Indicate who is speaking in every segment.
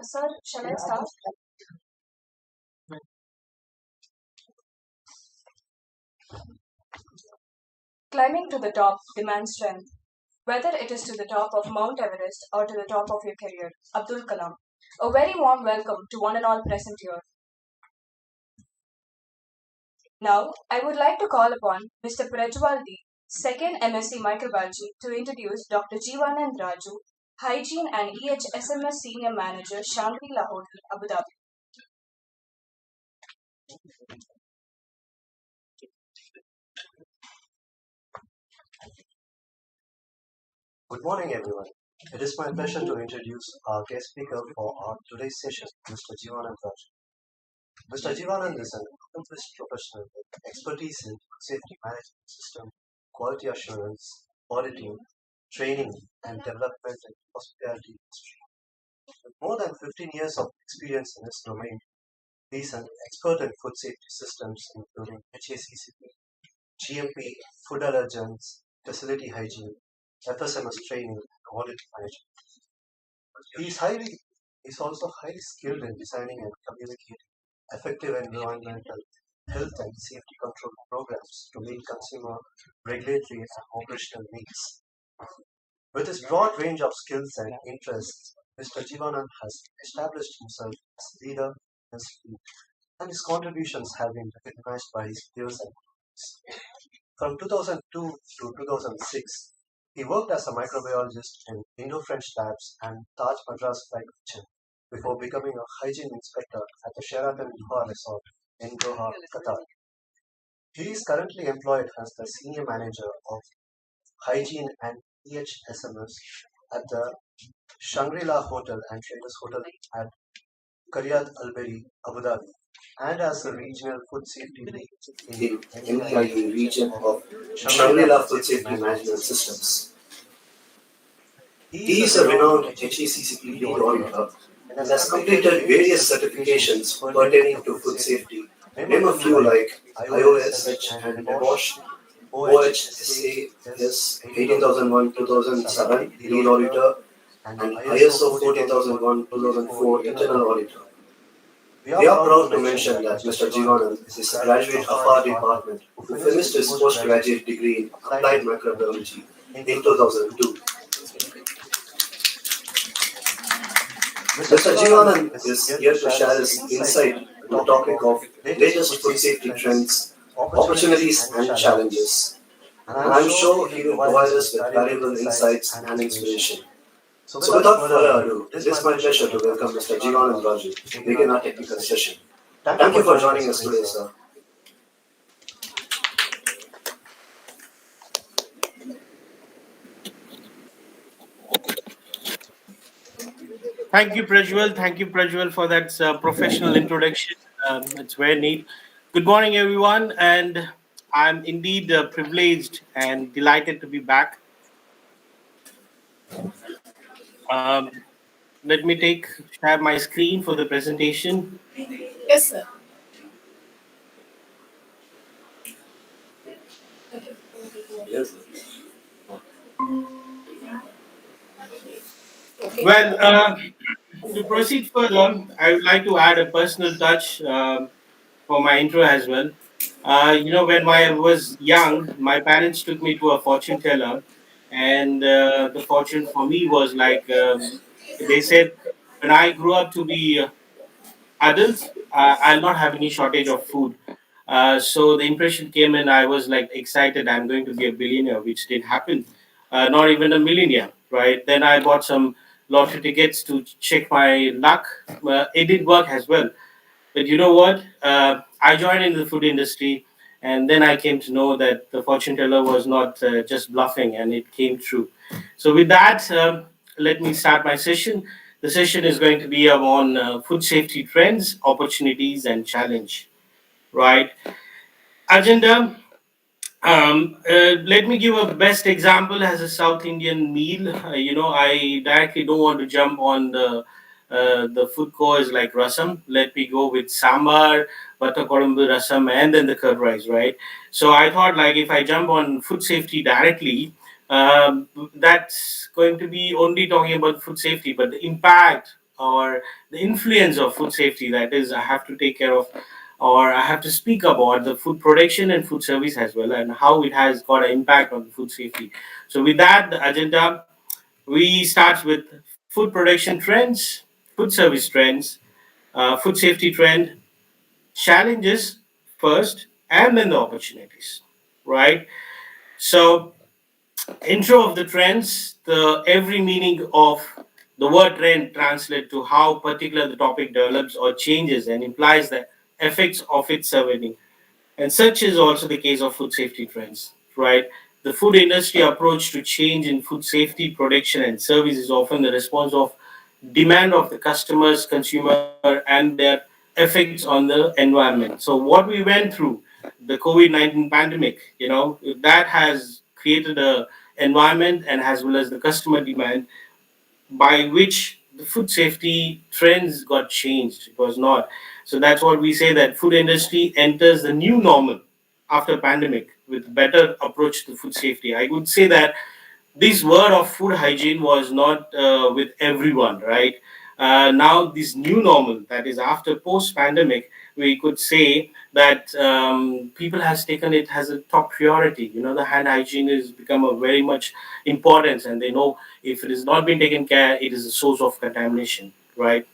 Speaker 1: Sir, shall I start? Climbing to the top demands strength, whether it is to the top of Mount Everest or to the top of your career. Abdul Kalam. A very warm welcome to one and all present here. Now, I would like to call upon Mr. Prajwal D, second MSc Microbiology, to introduce Dr. Jeevanand Raju, Hygiene and EHSMS Senior Manager, Shangri-LaHotel, Abu Dhabi.
Speaker 2: Good morning, everyone. It is my pleasure to introduce our guest speaker for our today's session, Mr. Jeevanand Raju. Mr. Jeevanand is an accomplished professional with expertise in safety management system, quality assurance, auditing, training, and development in hospitality industry. With more than 15 years of experience in this domain, he is an expert in food safety systems, including HACCP, GMP, food allergens, facility hygiene, FSMS training, and audit management. He is also highly skilled in designing and communicating effective environmental, health, and safety control programs to meet consumer, regulatory, and operational needs. With his broad range of skills and interests, Mr. Jeevanand has established himself as a leader in his field, and his contributions have been recognized by his peers and colleagues. From 2002 to 2006, he worked as a microbiologist in Indo-French labs and Taj Madras Flight Kitchen before becoming a hygiene inspector at the Sheraton Doha Resort in Doha, Qatar. He is currently employed as the Senior Manager of Hygiene and EHSMS at the Shangri-LaHotel and Traders Hotel at Qaryat, Beri, Abu Dhabi, and as the Regional Food Safety Lead in the region of Shangri-La Food Safety Management Systems. He is a renowned HACCP lead auditor and has completed various certifications pertaining to food safety. Name a few like IOSH and Bosch, OHSAS 18001-2007 lead auditor, and ISO 14001-2004 internal auditor. We are proud to mention that Mr. Jeevanand is a graduate of our department who finished his postgraduate degree in applied microbiology in 2002. Mr. Jeevanand is here to share his insight on the topic of latest food safety trends, opportunities, and challenges. And I'm sure he will provide us with valuable insights and inspiration. So without further ado, it is my pleasure to welcome Mr. Jeevanand Raju to begin our technical session. Thank you for joining us today, sir.
Speaker 3: Thank you, Prajwal. Thank you, Prajwal, for that professional introduction. It's very neat. Good morning, everyone. And I'm indeed privileged and delighted to be back. Let me share my screen for the presentation.
Speaker 4: Yes, sir.
Speaker 2: Yes.
Speaker 3: Well, to proceed further, I would like to add a personal touch for my intro as well. When I was young, my parents took me to a fortune teller, and the fortune for me was like they said, when I grew up to be adult, I'll not have any shortage of food. So the impression came in, I was like excited, I'm going to be a billionaire, which did happen. Not even a millionaire, right? Then I bought some lottery tickets to check my luck. It did work as well. But you know what? I joined in the food industry, and then I came to know that the fortune teller was not just bluffing, and it came true. So with that, let me start my session. The session is going to be on food safety trends, opportunities, and challenge. Right. Agenda. Let me give a best example as a South Indian meal. I directly don't want to jump on the food course like rasam. Let me go with sambar, butter kodumbu rasam, and then the curd rice, right? So I thought like if I jump on food safety directly, that's going to be only talking about food safety, but the impact or the influence of food safety, that is, I have to take care of, or I have to speak about the food production and food service as well, and how it has got an impact on food safety. So, with that, the agenda, we start with food production trends, food service trends, food safety trend, challenges first, and then the opportunities, right? So, intro of the trends, the every meaning of the word trend translate to how particular the topic develops or changes and implies the effects of its surrounding. And such is also the case of food safety trends, right? The food industry approach to change in food safety, production, and service is often the response of demand of the customers, consumer, and their effects on the environment. So what we went through, the COVID-19 pandemic, that has created a environment and as well as the customer demand by which the food safety trends got changed. It was not. So that's what we say, that food industry enters the new normal after pandemic with better approach to food safety. I would say that this word of food hygiene was not with everyone, right? Now this new normal, that is after post pandemic, we could say that people has taken it as a top priority. The hand hygiene has become a very much importance, and they know if it is not being taken care, it is a source of contamination, right?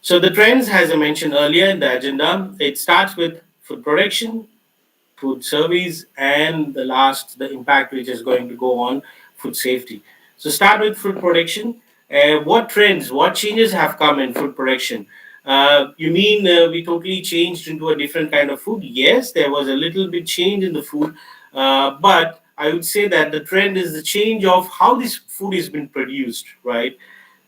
Speaker 3: So the trends, as I mentioned earlier in the agenda, it starts with food production, food service, and the last, the impact which is going to go on food safety. So start with food production. What trends, what changes have come in food production? You mean we totally changed into a different kind of food? Yes, there was a little bit change in the food, but I would say that the trend is the change of how this food is being produced, right?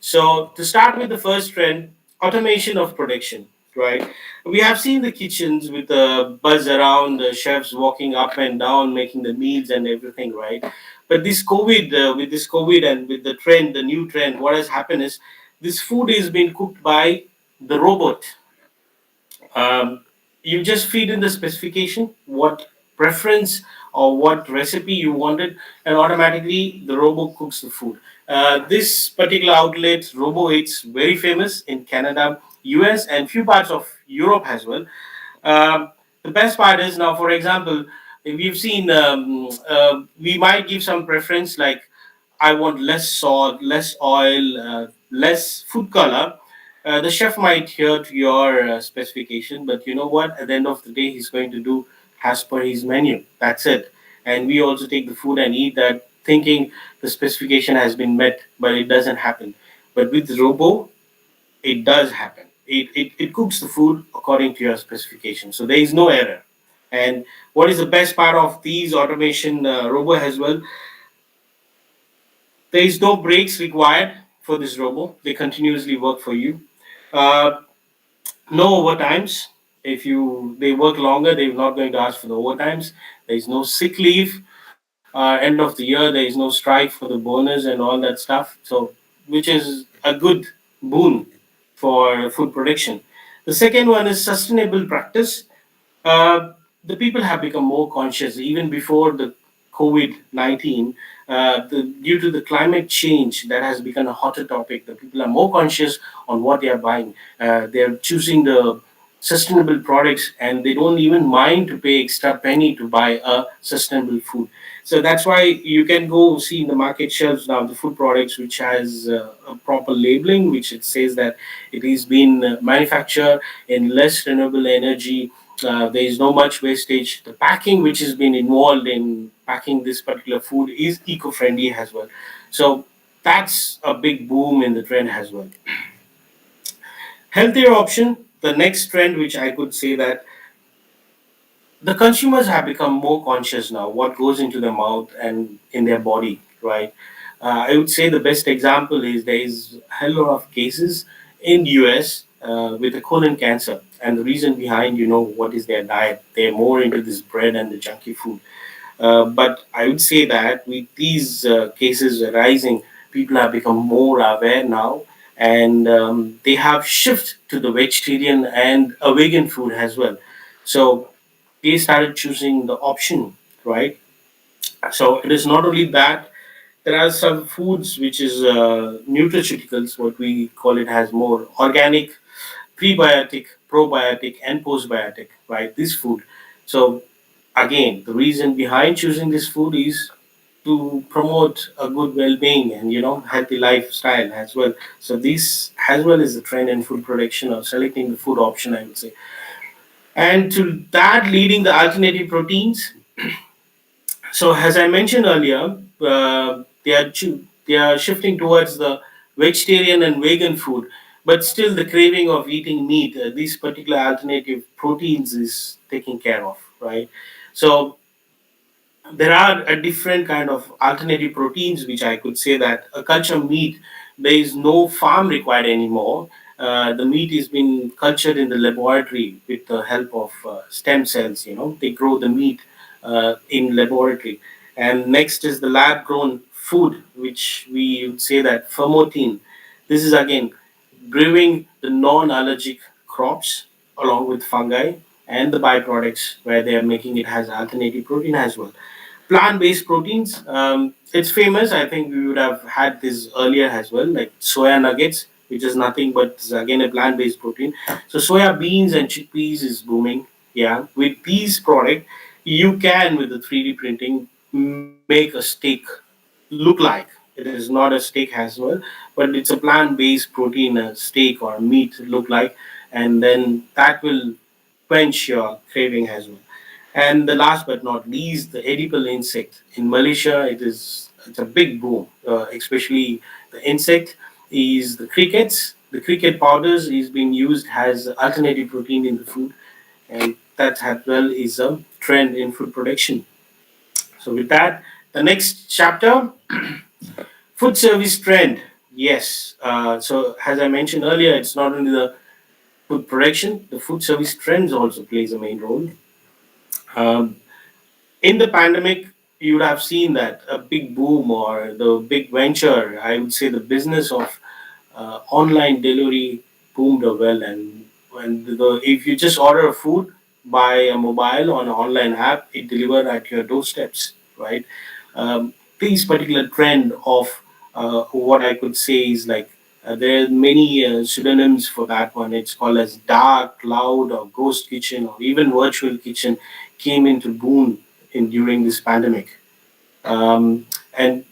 Speaker 3: So to start with the first trend, automation of production, right? We have seen the kitchens with the buzz around, the chefs walking up and down, making the meals and everything, right? But with this COVID and with the trend, the new trend, what has happened is this food is being cooked by the robot. um, you just feed in the specification, what preference or what recipe you wanted, and automatically the robot cooks the food. This particular outlet, Robo, it's very famous in Canada, US, and few parts of Europe as well. The best part is now, for example, we've seen we might give some preference like I want less salt, less oil, less food color. The chef might hear to your specification, but you know what? At the end of the day, he's going to do as per his menu. That's it. And we also take the food and eat that, thinking the specification has been met, but it doesn't happen. But with Robo, it does happen. It cooks the food according to your specification. So there is no error. And what is the best part of these automation Robo as well? There is no breaks required for this robo. They continuously work for you. Uh, no overtimes. If they work longer, they're not going to ask for the overtimes. There is no sick leave. End of the year, there is no strike for the bonus and all that stuff. So, which is a good boon for food production. The second one is sustainable practice. The people have become more conscious even before the COVID 19. Due to the climate change that has become a hotter topic, the people are more conscious on what they are buying. They're choosing the sustainable products, and they don't even mind to pay extra penny to buy a sustainable food. So that's why you can go see in the market shelves now the food products which has a proper labeling, which it says that it is been manufactured in less renewable energy. There is no much wastage. The packing which has been involved in packing this particular food is eco-friendly as well. So that's a big boom in the trend as well. Healthier option, the next trend which I could say that the consumers have become more conscious now what goes into their mouth and in their body, right? I would say the best example is there is a hell lot of cases in US with the colon cancer, and the reason behind, what is their diet? They're more into this bread and the junky food. But I would say that with these cases arising, people have become more aware now, and they have shifted to the vegetarian and a vegan food as well. So they started choosing the option, right? So it is not only that, there are some foods which is nutraceuticals, what we call it, has more organic, prebiotic, probiotic, and postbiotic, right? This food. So again, the reason behind choosing this food is to promote a good well-being and healthy lifestyle as well. So this as well is the trend in food production or selecting the food option, I would say. And to that leading the alternative proteins. So as I mentioned earlier, they are shifting towards the vegetarian and vegan food, but still the craving of eating meat, these particular alternative proteins is taken care of, right? So there are a different kind of alternative proteins which I could say that a culture meat, there is no farm required anymore. The meat is being cultured in the laboratory with the help of stem cells. They grow the meat in laboratory. And next is the lab grown food, which we would say that fermenting. This is again brewing the non allergic crops along with fungi and the byproducts where they are making it has alternative protein as well. Plant-based proteins, it's famous. I think we would have had this earlier as well, like soya nuggets, which is nothing but is again a plant-based protein. So soya beans and chickpeas is booming. Yeah, with these product, you can with the 3D printing make a steak look like. It is not a steak as well, but it's a plant-based protein, a steak or meat look like, and then that will quench your craving as well. And the last but not least, the edible insect. In Malaysia, it's a big boom, especially the insect is the crickets. The cricket powders is being used as alternative protein in the food, and that as well is a trend in food production. So with that, the next chapter, food service trend. Yes. So as I mentioned earlier, it's not only the food production, the food service trends also plays a main role. Um, in the pandemic, you would have seen that a big boom or the big venture, I would say the business of online delivery boomed well. And if you just order a food by a mobile on an online app, it delivered at your doorsteps, right? This particular trend of what I could say is like there are many synonyms for that one. It's called as dark, cloud, or ghost kitchen, or even virtual kitchen came into boom in during this pandemic. And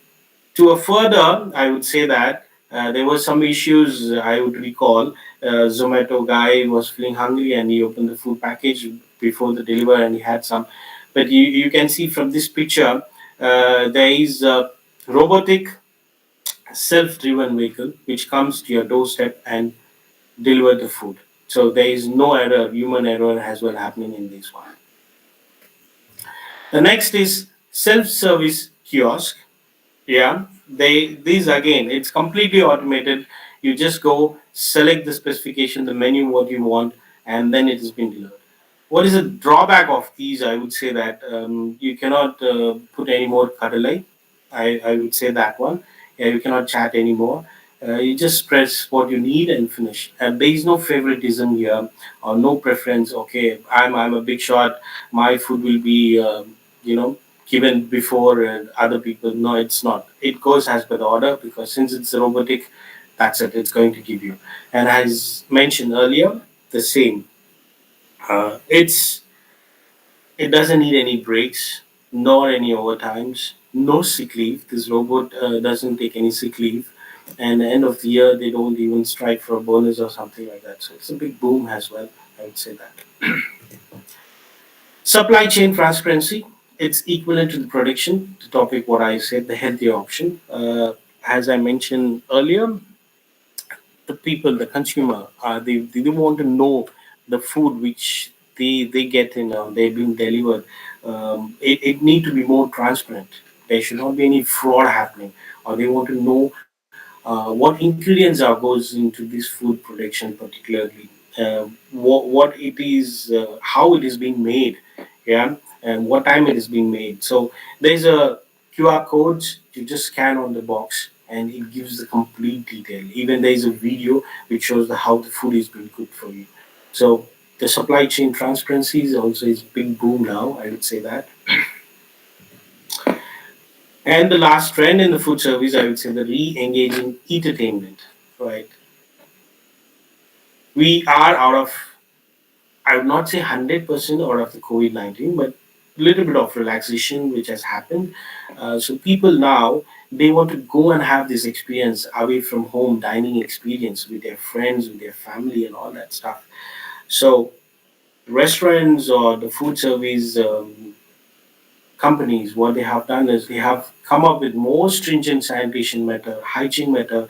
Speaker 3: to a further, I would say that there were some issues I would recall. Zomato guy was feeling hungry and he opened the food package before the deliver and he had some. But you can see from this picture, there is a robotic self-driven vehicle which comes to your doorstep and deliver the food. So there is no error, human error as well happening in this one. The next is self-service kiosk. Yeah, these again, it's completely automated. You just go select the specification, the menu, what you want, and then it has been delivered. What is the drawback of these? I would say that you cannot put any more cuddle. I would say that one. Yeah, you cannot chat anymore. You just press what you need and finish. And there is no favoritism here or no preference. Okay, I'm a big shot. My food will be you know given before other people. No, it's not. It goes as per the order because since it's robotic, that's it. It's going to give you. And as mentioned earlier, the same. It doesn't need any breaks, nor any overtimes, no sick leave. This robot doesn't take any sick leave. And the end of the year, they don't even strike for a bonus or something like that. So it's a big boom as well. I would say that. Supply chain transparency. It's equivalent to the production. The topic, what I said, the healthier option. As I mentioned earlier, the people, the consumer, they want to know the food which they get in, they've been delivered. It need to be more transparent. There should not be any fraud happening. or they want to know what ingredients are goes into this food production particularly, what it is, how it is being made, yeah, and what time it is being made. So there's a QR code you just scan on the box and it gives the complete detail. Even there is a video which shows how the food is being cooked for you. So the supply chain transparency is also is big boom now, I would say that. And the last trend in the food service, I would say the re-engaging entertainment, right? We are out of, I would not say 100% out of the COVID-19, but a little bit of relaxation which has happened. So people now, they want to go and have this experience away from home, dining experience with their friends, with their family and all that stuff. So restaurants or the food service companies, what they have done is they have come up with more stringent sanitation method, hygiene method,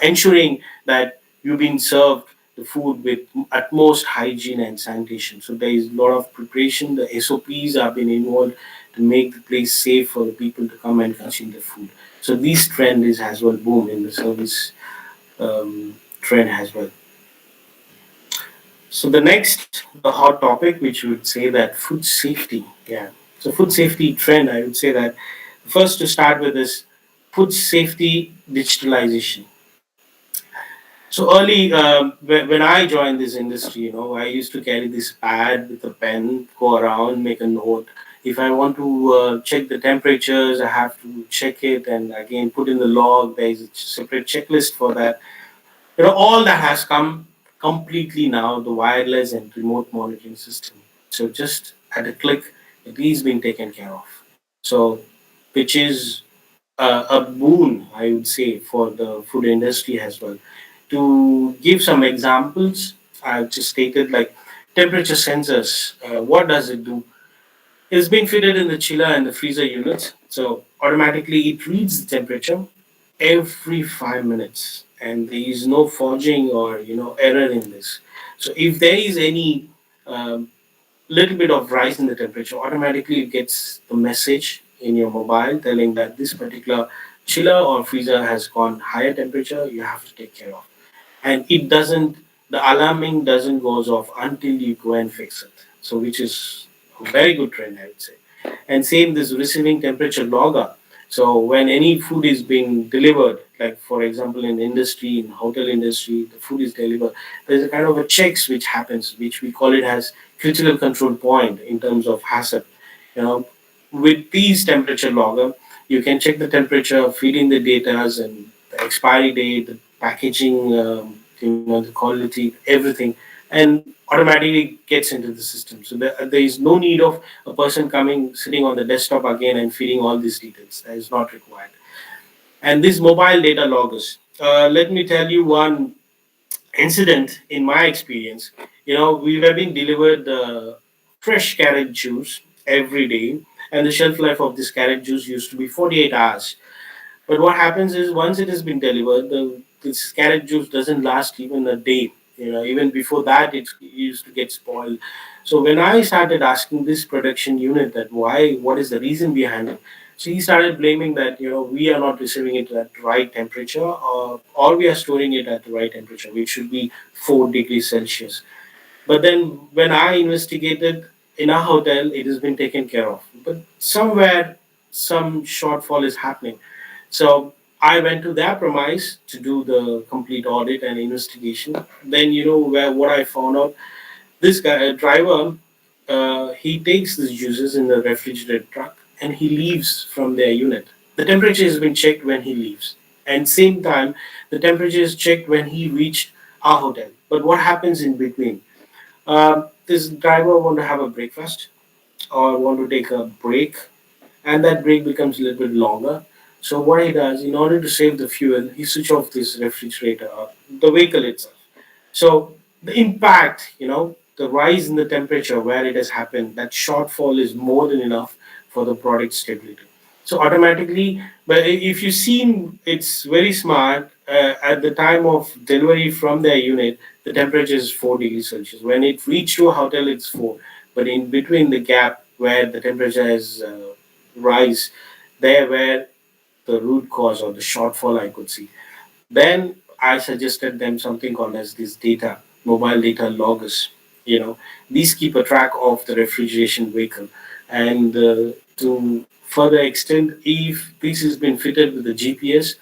Speaker 3: ensuring that you've been served the food with utmost hygiene and sanitation. So there is a lot of preparation. The SOPs have been involved to make the place safe for the people to come and consume the food. So this trend is as well boom in the service trend as well. So the next, the hot topic, which would say that food safety. Yeah. So food safety trend, I would say that first to start with is food safety digitalization. So early, when I joined this industry, I used to carry this pad with a pen, go around, make a note. If I want to check the temperatures, I have to check it and again put in the log. There is a separate checklist for that. All that has come completely now, the wireless and remote monitoring system. So just at a click, it is being taken care of. So, which is a boon, I would say, for the food industry as well. To give some examples, I've just stated like temperature sensors. What does it do? It's been fitted in the chiller and the freezer units, so automatically it reads the temperature every 5 minutes, and there is no forging or error in this. So if there is any um, little bit of rise in the temperature, automatically it gets the message in your mobile telling that this particular chiller or freezer has gone higher temperature. You have to take care of, and it doesn't, the alarming doesn't goes off until you go and fix it. So which is a very good trend, I would say. And same this receiving temperature logger. So when any food is being delivered, like for example in industry, in hotel industry, the food is delivered, there's a kind of a checks which happens, which we call it as critical control point in terms of hazard. you know with these temperature logger, you can check the temperature, feed in the data and the expiry date, the packaging, the quality, everything, and automatically gets into the system. So there is no need of a person coming, sitting on the desktop again and feeding all these details. That is not required. And these mobile data loggers. Let me tell you one incident in my experience. We were being delivered fresh carrot juice every day, and the shelf life of this carrot juice used to be 48 hours. But what happens is once it has been delivered, this carrot juice doesn't last even a day. Even before that, it used to get spoiled. So when I started asking this production unit that why, what is the reason behind it, so he started blaming that we are not receiving it at the right temperature, or we are storing it at the right temperature, which should be 4 degrees Celsius. But then when I investigated in a hotel, it has been taken care of. But somewhere, some shortfall is happening. So I went to their premise to do the complete audit and investigation. Then where what I found out, this guy, a driver, he takes these juices in the refrigerated truck and he leaves from their unit. The temperature has been checked when he leaves, and same time the temperature is checked when he reached our hotel. But what happens in between? This driver want to have a breakfast or want to take a break, and that break becomes a little bit longer. So what he does, in order to save the fuel, he switch off this refrigerator or the vehicle itself. So the impact, the rise in the temperature where it has happened, that shortfall is more than enough for the product stability. So automatically, but if you see, it's very smart. At the time of delivery from their unit, the temperature is 4 degrees Celsius. When it reached to a hotel, it's 4. But in between the gap where the temperature has rise, there where the root cause or the shortfall I could see. Then I suggested them something called as this data, mobile data loggers. These keep a track of the refrigeration vehicle, and to further extent, if this has been fitted with the GPS,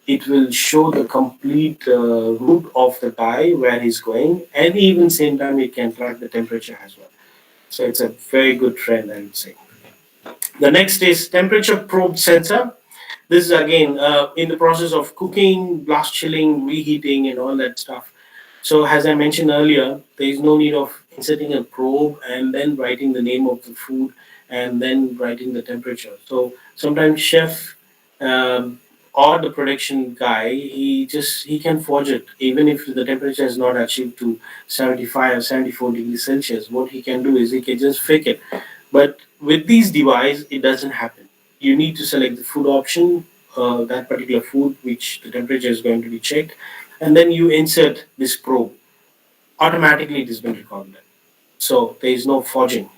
Speaker 3: it will show the complete route of the guy where he's going, and even same time it can track the temperature as well. So it's a very good trend, I would say. The next is temperature probe sensor. This is again in the process of cooking, blast chilling, reheating, and all that stuff. So as I mentioned earlier, there is no need of inserting a probe and then writing the name of the food and then writing the temperature. So sometimes chef or the production guy, he can forge it even if the temperature is not achieved to 75 or 74 degrees Celsius. What he can do is he can just fake it, but with these devices, it doesn't happen. You need to select the food option, that particular food, which the temperature is going to be checked, and then you insert this probe. Automatically, it is going to record that. So there is no forging,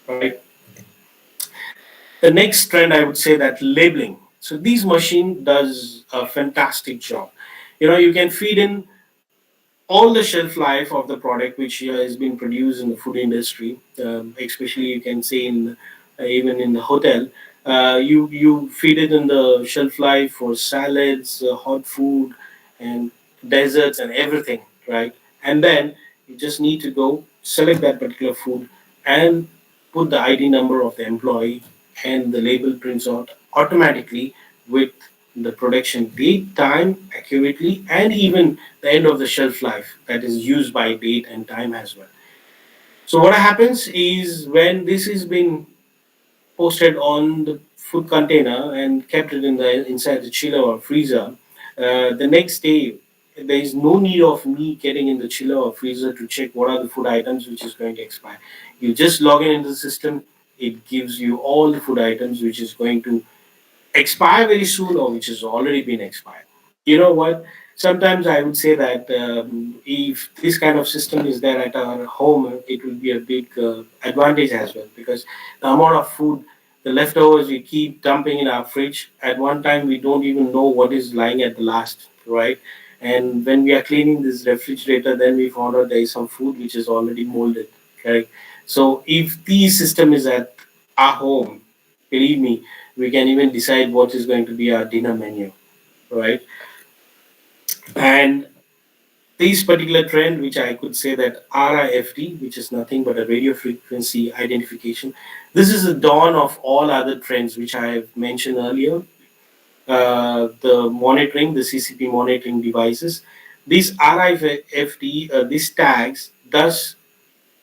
Speaker 3: right? The next trend, I would say that labeling. So these machine does a fantastic job. You can feed in all the shelf life of the product which has been produced in the food industry, especially you can say in even in the hotel, you feed it in the shelf life for salads, hot food, and desserts and everything, right? And then you just need to go select that particular food and put the ID number of the employee, and the label prints out automatically with the production date, time accurately, and even the end of the shelf life, that is used by date and time as well. So what happens is when this is being posted on the food container and kept it inside the chiller or freezer, the next day there is no need of me getting in the chiller or freezer to check what are the food items which is going to expire. You just log in into the system. It gives you all the food items which is going to expire very soon or which has already been expired. You know what? Sometimes I would say that if this kind of system is there at our home, it will be a big advantage as well, because the amount of food, the leftovers we keep dumping in our fridge, at one time we don't even know what is lying at the last, right? And when we are cleaning this refrigerator, then we found out there is some food which is already molded, right? So if the system is at our home, believe me, we can even decide what is going to be our dinner menu, right? And this particular trend, which I could say that RIFD, which is nothing but a radio frequency identification, this is the dawn of all other trends which I have mentioned earlier. The monitoring, the CCP monitoring devices, these RIFD, these tags, does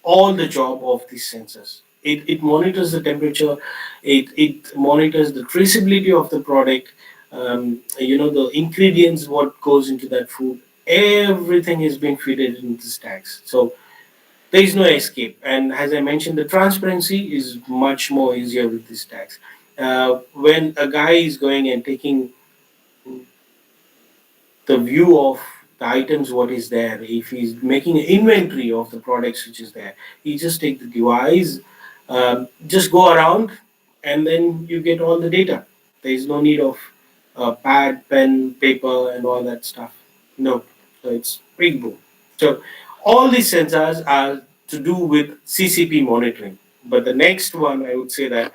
Speaker 3: all the job of these sensors. It monitors the temperature, it monitors the traceability of the product, the ingredients, what goes into that food. Everything is being fed into the stacks. So there is no escape. And as I mentioned, the transparency is much more easier with these stacks. When a guy is going and taking the view of the items what is there, if he's making an inventory of the products which is there, he just take the device, just go around, and then you get all the data. There is no need of pad, pen, paper, and all that stuff. No. So it's big boom. So all these sensors are to do with CCP monitoring. But the next one, I would say that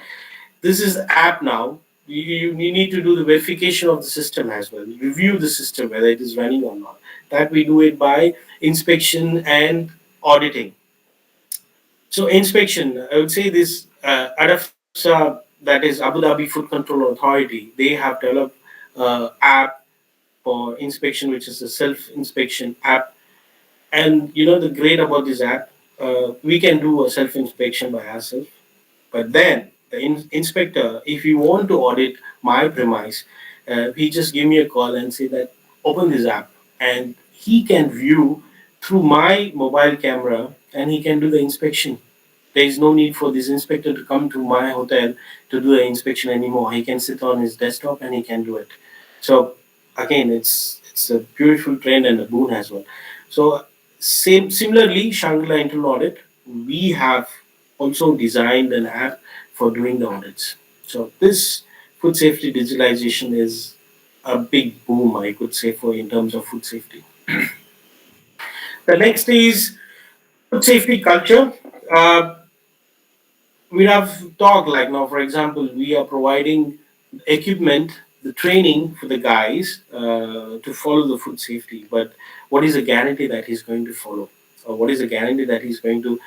Speaker 3: this is the app now. You need to do the verification of the system as well, review the system whether it is running or not. That we do it by inspection and auditing. So inspection, I would say this ADAFSA, that is Abu Dhabi Food Control Authority, they have developed app for inspection, which is a self-inspection app. And the great about this app, we can do a self-inspection by ourselves. But then the inspector, if you want to audit my premise, he just give me a call and say that open this app, and he can view through my mobile camera, and he can do the inspection. There is no need for this inspector to come to my hotel to do the inspection anymore. He can sit on his desktop and he can do it. So again, it's a beautiful trend and a boon as well. So similarly, Shangri-La Internal Audit, we have also designed an app for doing the audits. So this food safety digitalization is a big boom, I could say, for in terms of food safety. The next is food safety culture. Uh, we have talked like now, for example, we are providing equipment, the training for the guys to follow the food safety. But what is the guarantee that he's going to follow? Or what is the guarantee that he's going to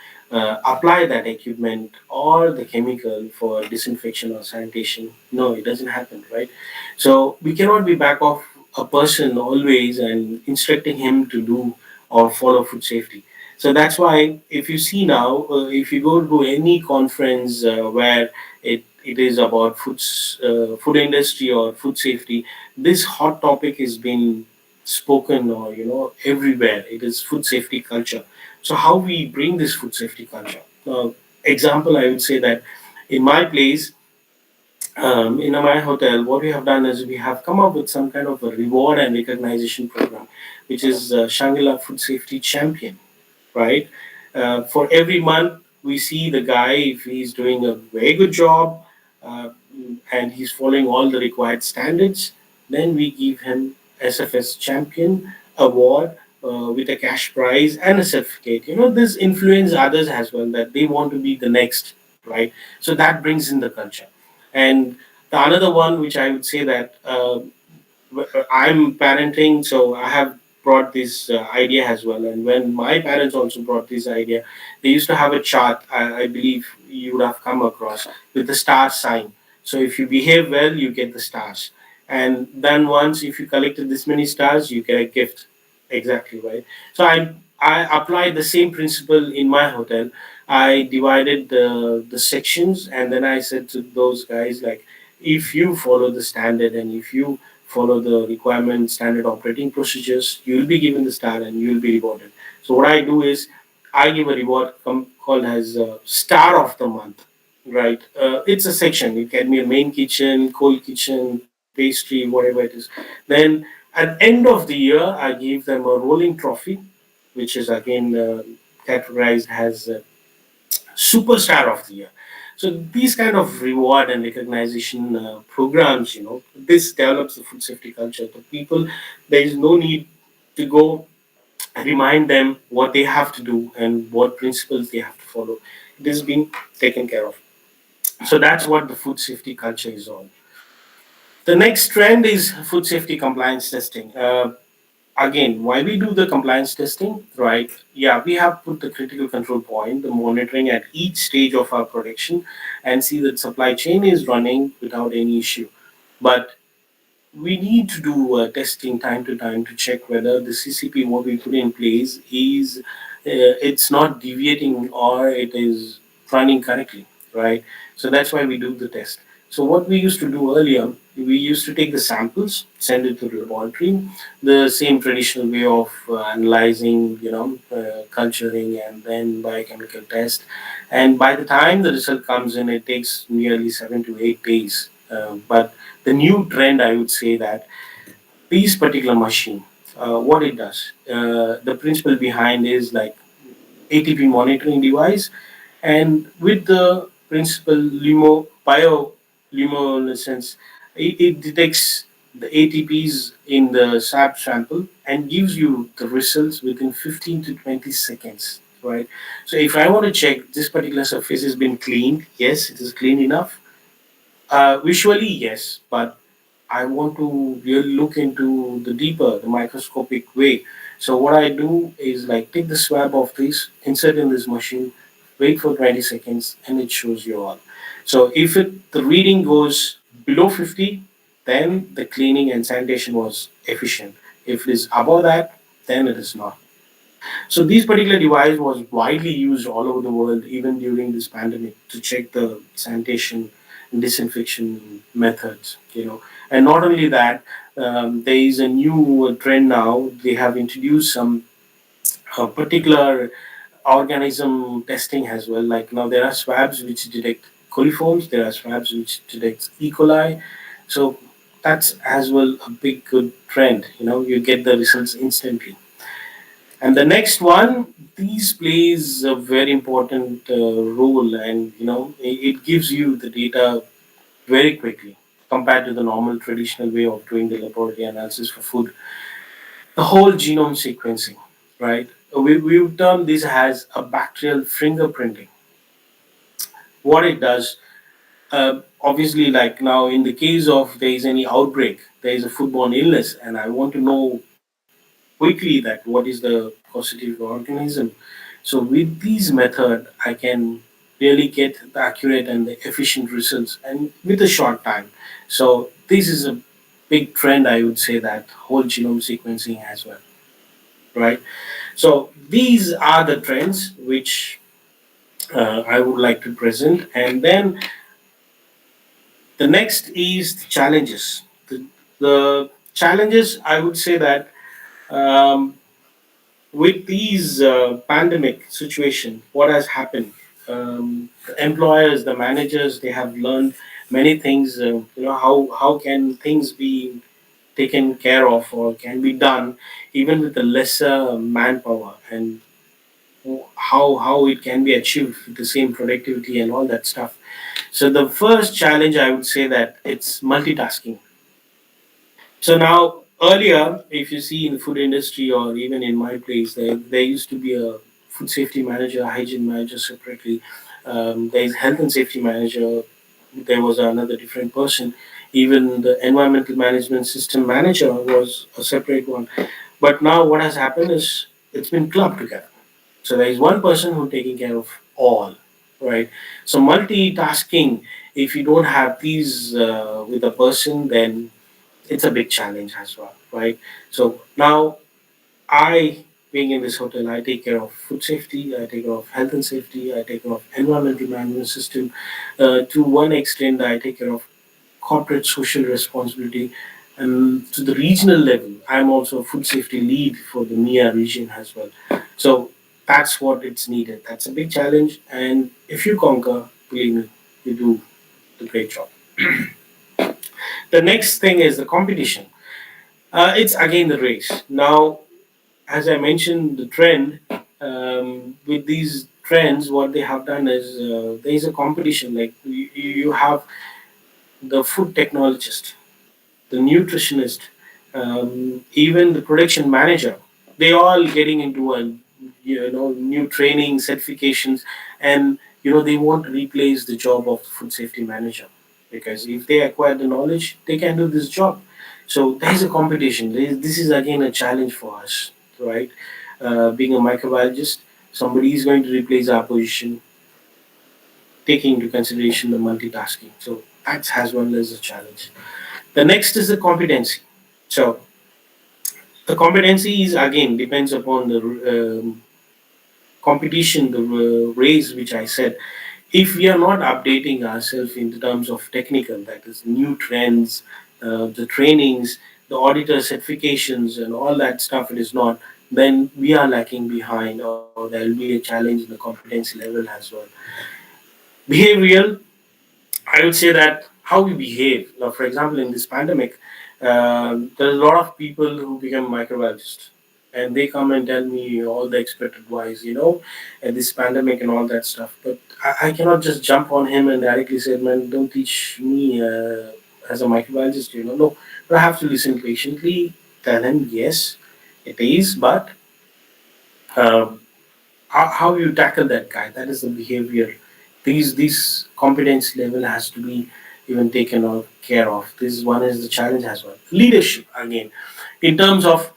Speaker 3: apply that equipment or the chemical for disinfection or sanitation? No, it doesn't happen, right? So we cannot be back off a person always and instructing him to do or follow food safety. So that's why if you see now, if you go to any conference where it is about food industry or food safety, this hot topic is being spoken or everywhere. It is food safety culture. So how we bring this food safety culture? Example, I would say that in my place, in my hotel, what we have done is we have come up with some kind of a reward and recognition program, which is Shangri-La Food Safety Champion, right? For every month, we see the guy if he's doing a very good job uh, and he's following all the required standards. Then we give him SFS Champion Award with a cash prize and a certificate. This influence others as well that they want to be the next, right? So that brings in the culture. And the another one, which I would say that I'm parenting, so I have brought this idea as well. And when my parents also brought this idea, they used to have a chart. I believe you would have come across with the star sign. So if you behave well, you get the stars. And then once if you collected this many stars, you get a gift. Exactly right. So I applied the same principle in my hotel. I divided the sections, and then I said to those guys like, if you follow the standard and if you follow the requirement standard operating procedures, you'll be given the star and you'll be rewarded. So what I do is I give a reward called as star of the month, right? It's a section. It can be a main kitchen, cold kitchen, pastry, whatever it is. Then at end of the year, I give them a rolling trophy, which is again categorized as superstar of the year. So these kind of reward and recognition programs, this develops the food safety culture. The people, there is no need to go remind them what they have to do and what principles they have to follow. It is being taken care of. So that's what the food safety culture is on. The next trend is food safety compliance testing. Again, why we do the compliance testing, right? Yeah, we have put the critical control point, the monitoring at each stage of our production, and see that supply chain is running without any issue. But we need to do testing time to time to check whether the CCP what we put in place is it's not deviating or it is running correctly, right? So that's why we do the test. So what we used to do earlier, we used to take the samples, send it to the laboratory, the same traditional way of analyzing, culturing and then biochemical test. And by the time the result comes in, it takes nearly 7 to 8 days. But the new trend, I would say that this particular machine, what it does, the principle behind is like ATP monitoring device, and with the principle bioluminescence, it detects the ATPs in the SAP sample and gives you the results within 15 to 20 seconds. Right. So if I want to check this particular surface has been cleaned, yes, it is clean enough. Visually, yes, but I want to really look into the deeper, the microscopic way. So what I do is like take the swab of this, insert in this machine, wait for 20 seconds, and it shows you all. So if the reading goes below 50, then the cleaning and sanitation was efficient. If it is above that, then it is not. So this particular device was widely used all over the world, even during this pandemic, to check the sanitation and disinfection methods. And not only that, there is a new trend now. They have introduced some particular organism testing as well. Like now, there are swabs which detect coliforms. There are swabs which detect E. coli. So that's as well a big good trend. You get the results instantly. And the next one, these plays a very important role, and it gives you the data very quickly. compared to the normal traditional way of doing the laboratory analysis for food. The whole genome sequencing, right? We would term this as a bacterial fingerprinting. What it does, obviously, like now in the case of there is any outbreak, there is a foodborne illness, and I want to know quickly that what is the causative organism. So with these method, I can really get the accurate and the efficient results, and with a short time. So this is a big trend, I would say, that whole genome sequencing as well, right? So these are the trends which I would like to present, and then the next is the challenges. The challenges, I would say that um, with these pandemic situation, what has happened? The employers, the managers, they have learned many things. How can things be taken care of or can be done even with a lesser manpower, and how it can be achieved with the same productivity and all that stuff. So the first challenge, I would say that it's multitasking. So now, earlier, if you see in food industry or even in my place, there used to be a food safety manager, hygiene manager separately. There is health and safety manager. There was another different person. Even the environmental management system manager was a separate one. But now, what has happened is it's been clubbed together. So there is one person who taking care of all, right? So multitasking, if you don't have these with a person, then it's a big challenge as well, right? So now I, being in this hotel, I take care of food safety, I take care of health and safety, I take care of environmental management system. To one extent, I take care of corporate social responsibility. And to the regional level, I'm also a food safety lead for the MIA region as well. So that's what it's needed. That's a big challenge. And if you conquer, believe me, you do the great job. The next thing is the competition. It's again the race. Now, as I mentioned, the trend with these trends, what they have done is there is a competition. Like you have the food technologist, the nutritionist, even the production manager. They all getting into a new training certifications, and they want to replace the job of the food safety manager, because if they acquire the knowledge, they can do this job. So there is a competition. This is again a challenge for us, right? Being a microbiologist, somebody is going to replace our position, taking into consideration the multitasking. So that's as well as a challenge. The next is the competency. So the competency is again depends upon the competition, the race which I said. If we are not updating ourselves in terms of technical, that is new trends, the trainings, the auditor certifications, and all that stuff, it is not, then we are lacking behind, or there will be a challenge in the competency level as well. Behavioral, I would say that how we behave. Now, for example, in this pandemic, there's a lot of people who become microbiologists, and they come and tell me all the expert advice, and this pandemic and all that stuff. But I cannot just jump on him and directly say, "Man, don't teach me as a microbiologist." No, but I have to listen patiently, tell him, yes, it is, but um, how you tackle that guy, that is the behavior. These competence level has to be even taken care of. This one is the challenge as well. Leadership again, in terms of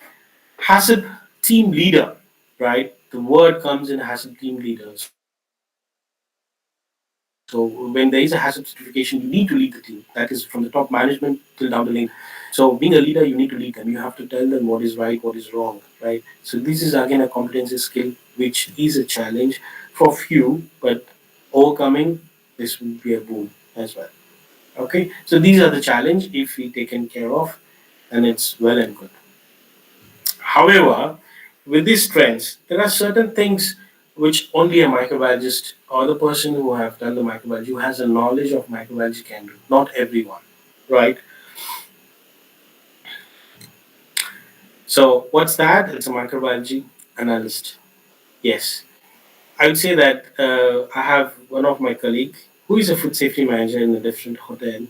Speaker 3: HACCP team leader, right? The word comes in HACCP team leader. So when there is a HACCP certification, you need to lead the team. That is from the top management till down the lane. So being a leader, you need to lead them. You have to tell them what is right, what is wrong, right? So this is again a competency skill, which is a challenge for few, but overcoming this will be a boom as well. Okay, so these are the challenge if we taken care of, and it's well and good. However, with these trends, there are certain things which only a microbiologist or the person who have done the microbiology, who has a knowledge of microbiology, can do. Not everyone, right? So what's that? It's a microbiology analyst. Yes, I would say that I have one of my colleague who is a food safety manager in a different hotel.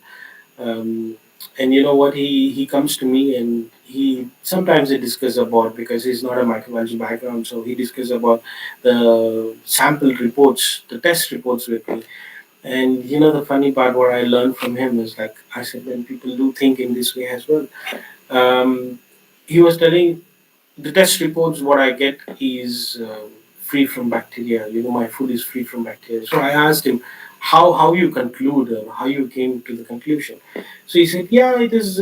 Speaker 3: And you know what? He comes to me, and he sometimes he discuss about, because he's not a microbiology background, so he discuss about the sample reports, the test reports with me. And you know, the funny part what I learned from him is, like I said, when people do think in this way as well. Um, he was telling the test reports what I get is free from bacteria. You know, my food is free from bacteria. So I asked him how you conclude, how you came to the conclusion. So he said, yeah, it is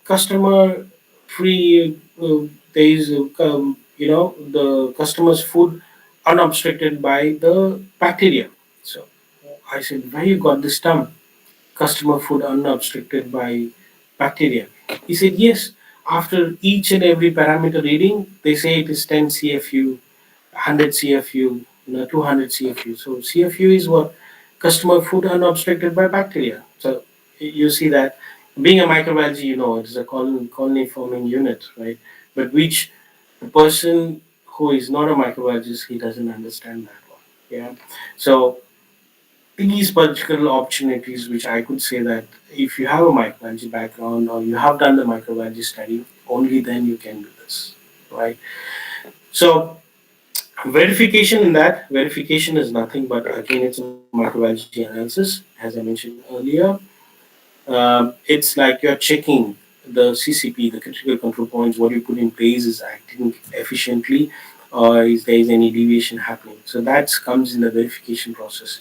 Speaker 3: customer free. There is the customer's food unobstructed by the bacteria. So I said, where you got this term? Customer food unobstructed by bacteria. He said, yes, after each and every parameter reading, they say it is 10 CFU, 100 CFU, 200 CFU. So CFU is what? Customer food unobstructed by bacteria. So you see that being a microbiology, you know, it is a colony forming unit, right? But which the person who is not a microbiologist, he doesn't understand that one. Yeah. So these particular opportunities, which I could say that if you have a microbiology background or you have done the microbiology study, only then you can do this, right? So verification in that verification is nothing but again it's a microbiology analysis, as I mentioned earlier. It's like you're checking the CCP, the critical control points, what you put in place is acting efficiently, or is there is any deviation happening. So that comes in the verification process.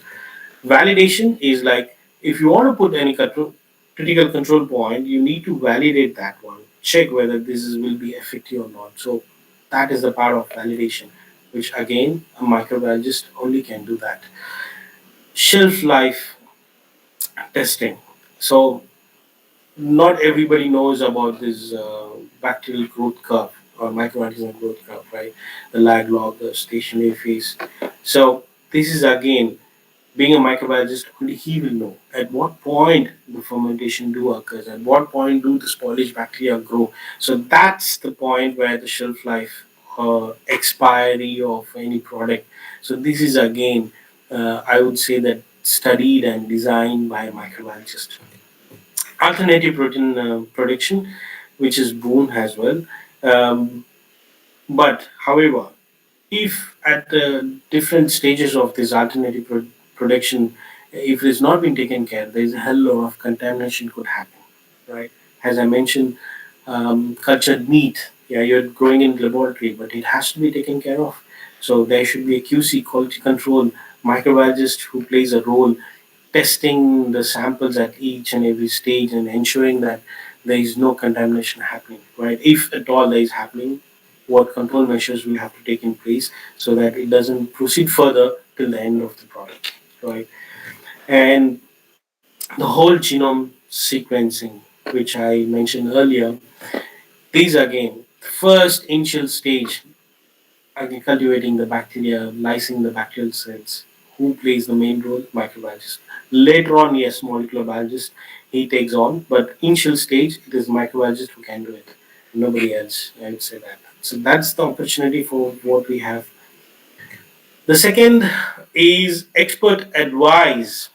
Speaker 3: Validation is like if you want to put any critical control point, you need to validate that one, check whether will be effective or not. So that is the part of validation, which again a microbiologist only can do that. Shelf life testing. So not everybody knows about this bacterial growth curve or microorganism growth curve, right? The lag log, the stationary phase. So this is again being a microbiologist, only he will know at what point the fermentation do occurs, at what point do the spoilage bacteria grow. So that's the point where the shelf life expiry of any product. So this is again, I would say that studied and designed by a microbiologist. Alternative protein production, which is boon as well. Um, but however, if at the different stages of this alternative production, if it is not been taken care, there is a hell lot of contamination could happen, right? As I mentioned, cultured meat, yeah, you're growing in laboratory, but it has to be taken care of. So there should be a QC, quality control, microbiologist who plays a role testing the samples at each and every stage and ensuring that there is no contamination happening, right? If at all there is happening, what control measures will have to take in place so that it doesn't proceed further till the end of the product, right? And the whole genome sequencing, which I mentioned earlier, these again, first initial stage cultivating the bacteria, lysing the bacterial cells. Who plays the main role? Microbiologist. Later on, yes, molecular biologist he takes on, but initial stage it is microbiologist who can do it. Nobody else. I would say that. So that's the opportunity for what we have. The second is expert advice.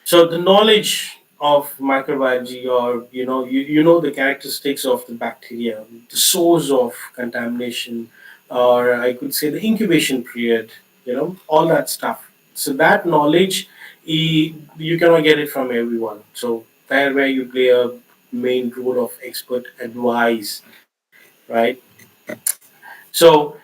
Speaker 3: So the knowledge of microbiology, or you know the characteristics of the bacteria, the source of contamination, or I could say the incubation period, all that stuff. So that knowledge, you cannot get it from everyone. So there where you play a main role of expert advice, right? So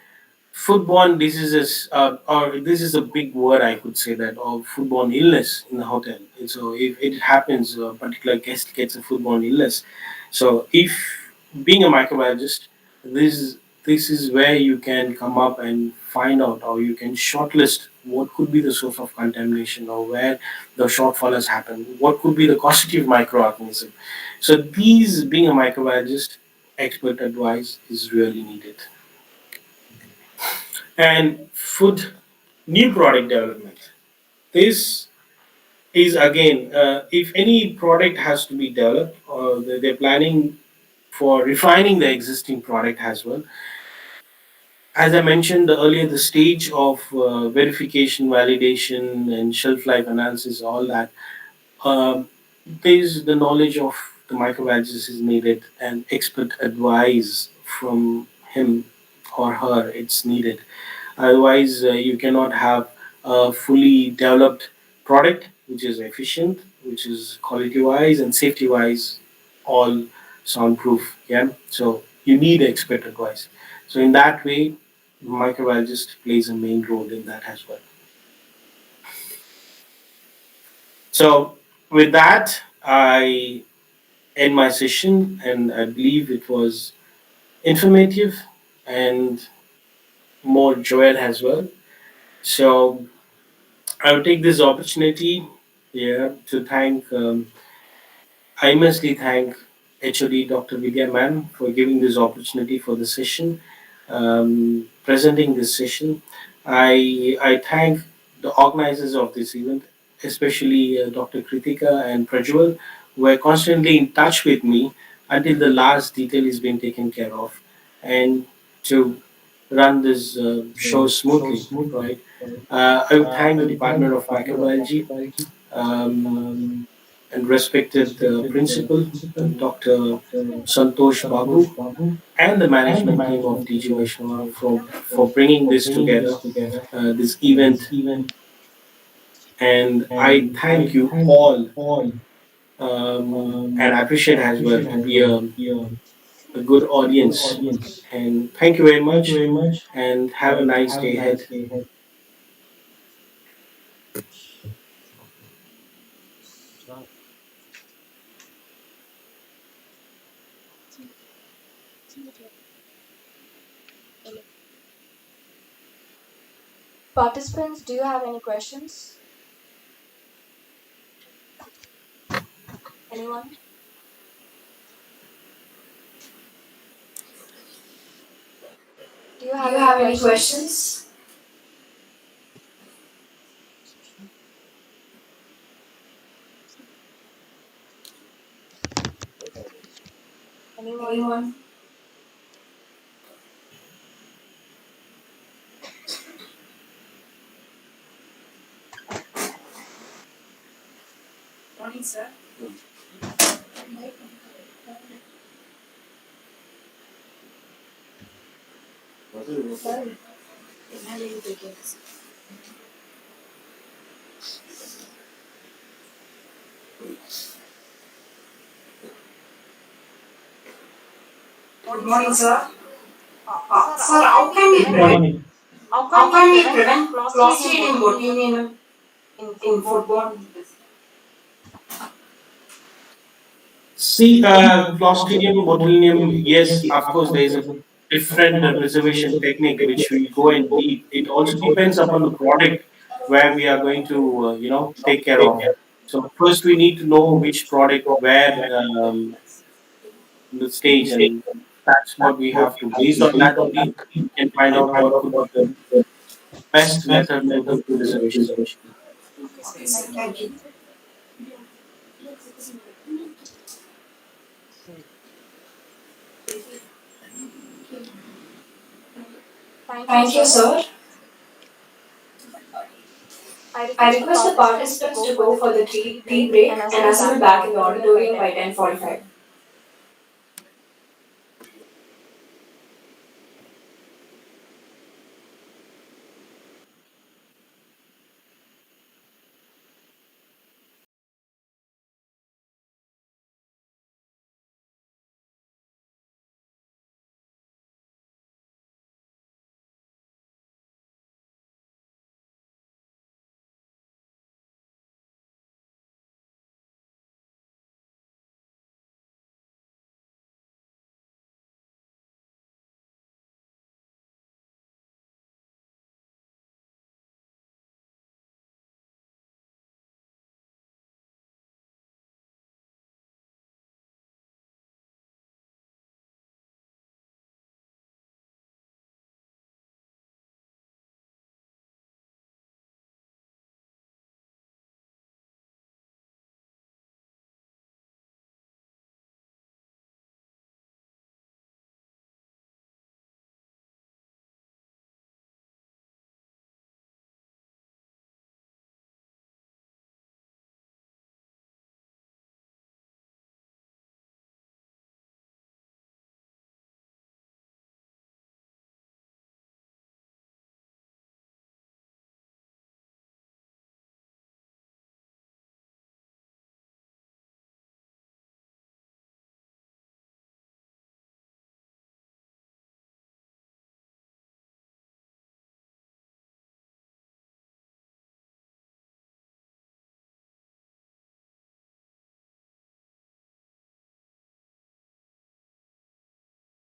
Speaker 3: foodborne diseases, or this is a big word I could say that, of foodborne illness in the hotel. And so if it happens, a particular guest gets a foodborne illness. So if being a microbiologist, this is where you can come up and find out, or you can shortlist what could be the source of contamination, or where the shortfall has happened, what could be the causative microorganism. So these, being a microbiologist, expert advice is really needed. And food new product development. This is again, if any product has to be developed, or they're planning for refining the existing product as well. As I mentioned earlier, the stage of verification, validation, and shelf life analysis, all that. There's the knowledge of the microbiologist is needed, and expert advice from him or her it's needed. Otherwise, you cannot have a fully developed product which is efficient, which is quality wise and safety wise, all soundproof. Yeah, so you need expert advice. So in that way, microbiologist plays a main role in that as well. So with that, I end my session, and I believe it was informative and more joyed as well. So I will take this opportunity, yeah, to thank. I immensely thank HOD Dr. Vidya ma'am for giving this opportunity for the session, presenting this session. I thank the organizers of this event, especially Dr. Kritika and Prajwal, who are constantly in touch with me until the last detail is being taken care of, and to run this show smoothly, right? I would thank the Department of Microbiology, um, and respected principal, Dr. Santosh Babu, and the management team of DG Vaishnava for bringing this together, this event. And I thank you all, and I appreciate as well to be a good audience. And thank you very much, and have a nice day ahead.
Speaker 1: Participants, do you have any questions? Anyone? Do you
Speaker 4: Do
Speaker 1: have
Speaker 4: you
Speaker 1: any
Speaker 4: have any
Speaker 1: questions?
Speaker 4: questions?
Speaker 1: Anyone?
Speaker 4: Anyone? Morning, sir. Good morning, sir. Sir, how can we
Speaker 3: Good
Speaker 4: prevent?
Speaker 3: morning.
Speaker 4: How can we prevent Clostridium botulinum in foodborne disease?
Speaker 3: See, Clostridium botulinum, yes, of course, there is a different preservation technique which we go in deep. It also depends upon the product where we are going to, take care of. So first we need to know which product where the stage, and that's what we have to. Based on that only, we can find out what could be the best method for the preservation.
Speaker 4: Okay, sir. Thank you.
Speaker 1: Thank you,
Speaker 4: Thank you,
Speaker 1: sir.
Speaker 4: sir.
Speaker 1: I
Speaker 4: I
Speaker 1: request the
Speaker 4: request the
Speaker 1: participants to
Speaker 4: participants
Speaker 1: go
Speaker 4: to
Speaker 1: for
Speaker 4: go
Speaker 1: the
Speaker 4: for the
Speaker 1: tea
Speaker 4: tea
Speaker 1: break and
Speaker 4: break and
Speaker 1: assemble back
Speaker 4: assemble
Speaker 1: in the
Speaker 4: back in the
Speaker 1: auditorium by
Speaker 4: auditorium by
Speaker 1: 10:45.
Speaker 4: 10:45.